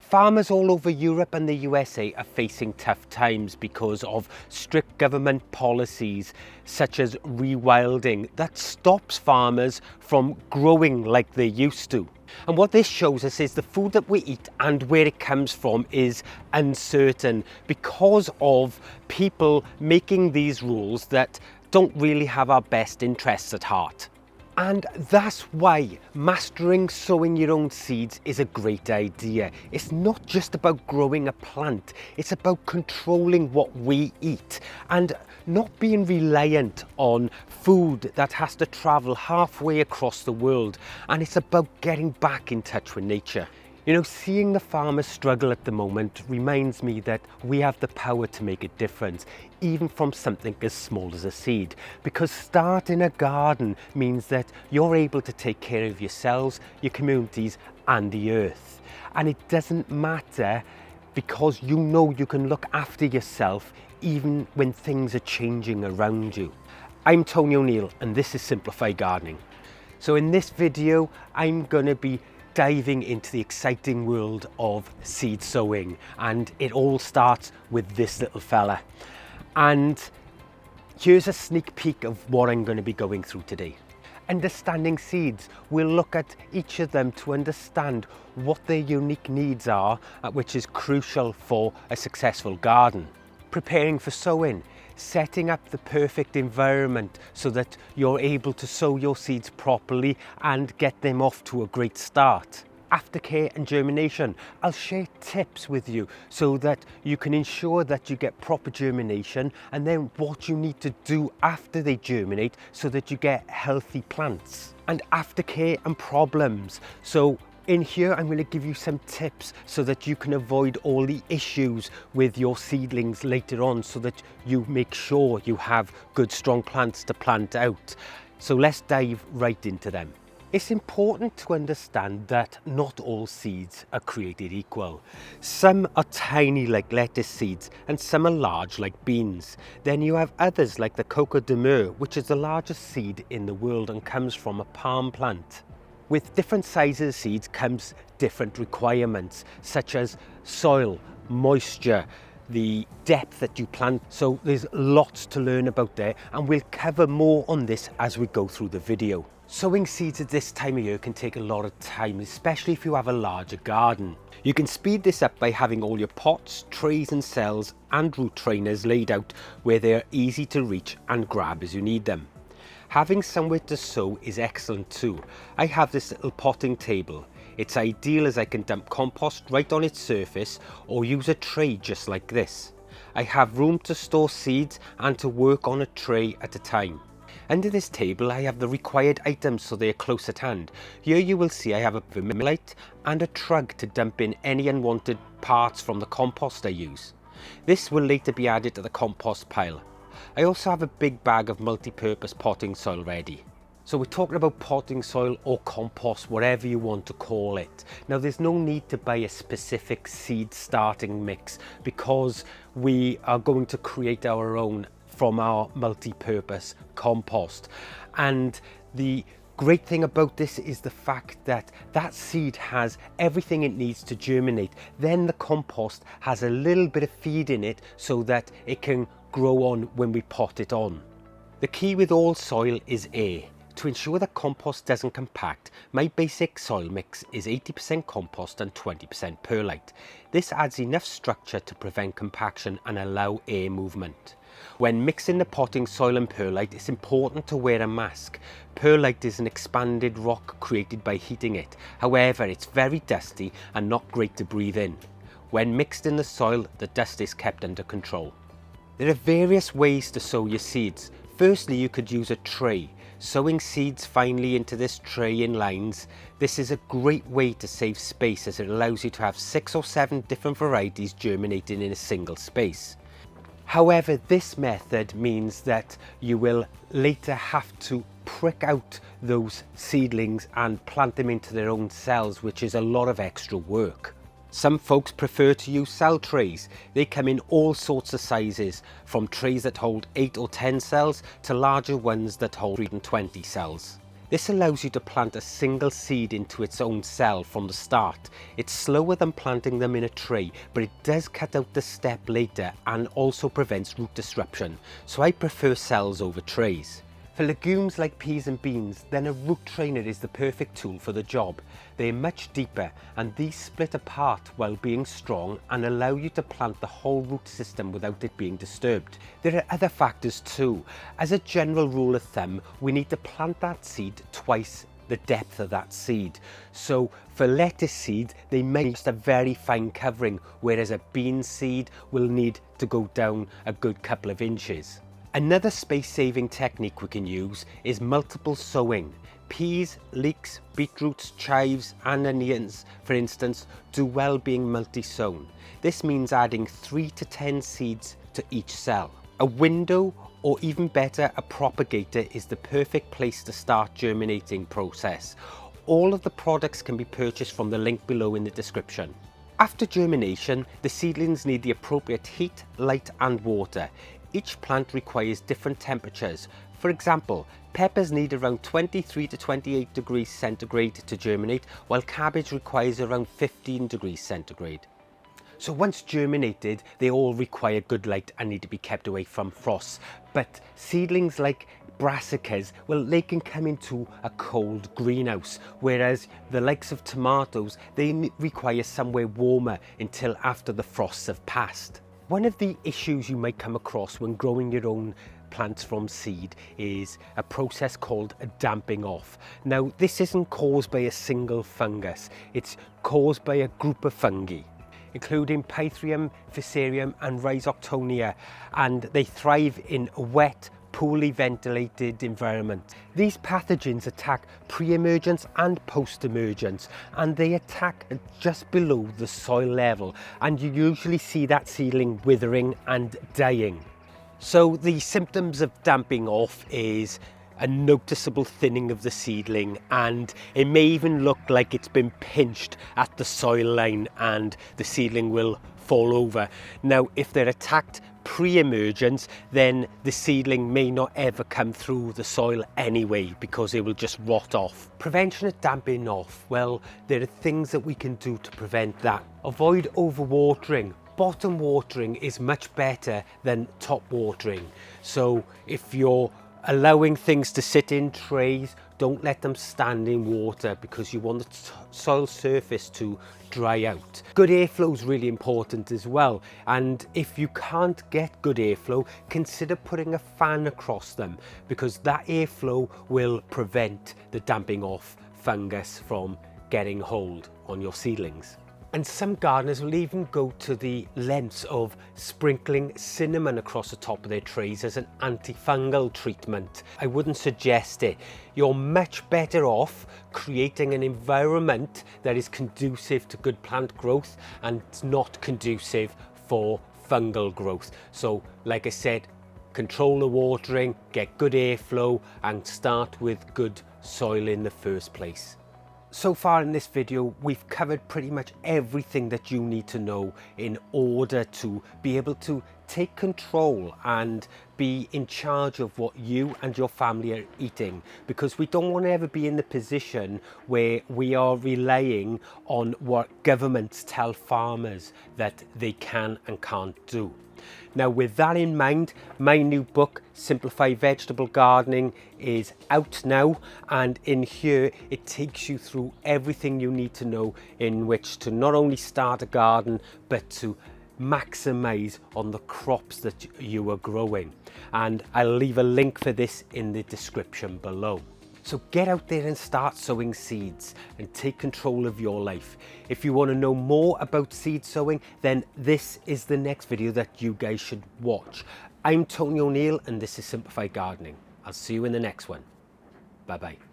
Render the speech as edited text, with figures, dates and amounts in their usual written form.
Farmers all over Europe and the USA are facing tough times because of strict government policies such as rewilding that stops farmers from growing like they used to. And what this shows us is the food that we eat and where it comes from is uncertain because of people making these rules that don't really have our best interests at heart. And that's why mastering sowing your own seeds is a great idea. It's not just about growing a plant, it's about controlling what we eat and not being reliant on food that has to travel halfway across the world. And it's about getting back in touch with nature. You know, seeing the farmers struggle at the moment reminds me that we have the power to make a difference, even from something as small as a seed. Because starting a garden means that you're able to take care of yourselves, your communities, and the earth. And it doesn't matter because you know you can look after yourself even when things are changing around you. I'm Tony O'Neill, and this is Simplified Gardening. So in this video, I'm going to be diving into the exciting world of seed sowing, and it all starts with this little fella. And here's a sneak peek of what I'm going to be going through today. Understanding seeds, we'll look at each of them to understand what their unique needs are, which is crucial for a successful garden. Preparing for sowing, setting up the perfect environment so that you're able to sow your seeds properly and get them off to a great start. Aftercare and germination, I'll share tips with you so that you can ensure that you get proper germination and then what you need to do after they germinate so that you get healthy plants. And aftercare and problems. So in here, I'm going to give you some tips so that you can avoid all the issues with your seedlings later on so that you make sure you have good, strong plants to plant out. So let's dive right into them. It's important to understand that not all seeds are created equal. Some are tiny like lettuce seeds and some are large like beans. Then you have others like the coco de mer, which is the largest seed in the world and comes from a palm plant. With different sizes of seeds comes different requirements, such as soil, moisture, the depth that you plant. So there's lots to learn about there, and we'll cover more on this as we go through the video. Sowing seeds at this time of year can take a lot of time, especially if you have a larger garden. You can speed this up by having all your pots, trays and cells and root trainers laid out where they are easy to reach and grab as you need them. Having somewhere to sow is excellent too. I have this little potting table. It's ideal as I can dump compost right on its surface or use a tray just like this. I have room to store seeds and to work on a tray at a time. Under this table I have the required items so they are close at hand. Here you will see I have a vermilight and a trug to dump in any unwanted parts from the compost I use. This will later be added to the compost pile. I also have a big bag of multi-purpose potting soil ready. So we're talking about potting soil or compost, whatever you want to call it. Now there's no need to buy a specific seed starting mix because we are going to create our own from our multi-purpose compost. And the great thing about this is the fact that that seed has everything it needs to germinate. Then the compost has a little bit of feed in it so that it can grow on when we pot it on. The key with all soil is air. To ensure that compost doesn't compact, my basic soil mix is 80% compost and 20% perlite. This adds enough structure to prevent compaction and allow air movement. When mixing the potting soil and perlite, it's important to wear a mask. Perlite is an expanded rock created by heating it. However, it's very dusty and not great to breathe in. When mixed in the soil, the dust is kept under control. There are various ways to sow your seeds. Firstly, you could use a tray. Sowing seeds finely into this tray in lines. This is a great way to save space as it allows you to have 6 or 7 different varieties germinating in a single space. However, this method means that you will later have to prick out those seedlings and plant them into their own cells, which is a lot of extra work. Some folks prefer to use cell trays. They come in all sorts of sizes, from trays that hold 8 or 10 cells to larger ones that hold 320 cells. This allows you to plant a single seed into its own cell from the start. It's slower than planting them in a tray, but it does cut out the step later and also prevents root disruption, so I prefer cells over trays. For legumes like peas and beans, then a root trainer is the perfect tool for the job. They're much deeper and these split apart while being strong and allow you to plant the whole root system without it being disturbed. There are other factors too. As a general rule of thumb, we need to plant that seed twice the depth of that seed. So for lettuce seed, they may need just a very fine covering, whereas a bean seed will need to go down a good couple of inches. Another space-saving technique we can use is multiple sowing. Peas, leeks, beetroots, chives and onions, for instance, do well being multi-sown. This means adding 3 to 10 seeds to each cell. A window, or even better, a propagator, is the perfect place to start germinating process. All of the products can be purchased from the link below in the description. After germination, the seedlings need the appropriate heat, light and water. Each plant requires different temperatures. For example, peppers need around 23 to 28 degrees centigrade to germinate, while cabbage requires around 15 degrees centigrade. So once germinated, they all require good light and need to be kept away from frost. But seedlings like brassicas, well, they can come into a cold greenhouse, whereas the likes of tomatoes, they require somewhere warmer until after the frosts have passed. One of the issues you might come across when growing your own plants from seed is a process called a damping off. Now, this isn't caused by a single fungus, it's caused by a group of fungi, including Pythium, Fusarium and Rhizoctonia, and they thrive in a wet, poorly ventilated environment. These pathogens attack pre-emergence and post-emergence, and they attack just below the soil level, and you usually see that seedling withering and dying. So the symptoms of damping off is a noticeable thinning of the seedling, and it may even look like it's been pinched at the soil line and the seedling will fall over. Now, if they're attacked pre-emergence, then the seedling may not ever come through the soil anyway because it will just rot off. Prevention of damping off, well, there are things that we can do to prevent that. Avoid overwatering. Bottom watering is much better than top watering. So if you're allowing things to sit in trays, don't let them stand in water because you want the soil surface to dry out. Good airflow is really important as well, and if you can't get good airflow, consider putting a fan across them because that airflow will prevent the damping off fungus from getting hold on your seedlings. And some gardeners will even go to the lengths of sprinkling cinnamon across the top of their trays as an antifungal treatment. I wouldn't suggest it. You're much better off creating an environment that is conducive to good plant growth and not conducive for fungal growth. So, like I said, control the watering, get good airflow, and start with good soil in the first place. So far in this video, we've covered pretty much everything that you need to know in order to be able to take control and be in charge of what you and your family are eating, because we don't want to ever be in the position where we are relying on what governments tell farmers that they can and can't do. Now, with that in mind, my new book, Simplify Vegetable Gardening, is out now, and in here it takes you through everything you need to know in which to not only start a garden, but to maximize on the crops that you are growing. And I'll leave a link for this in the description below. So get out there and start sowing seeds and take control of your life. If you want to know more about seed sowing, then this is the next video that you guys should watch. I'm Tony O'Neill and this is Simplified Gardening. I'll see you in the next one. Bye bye.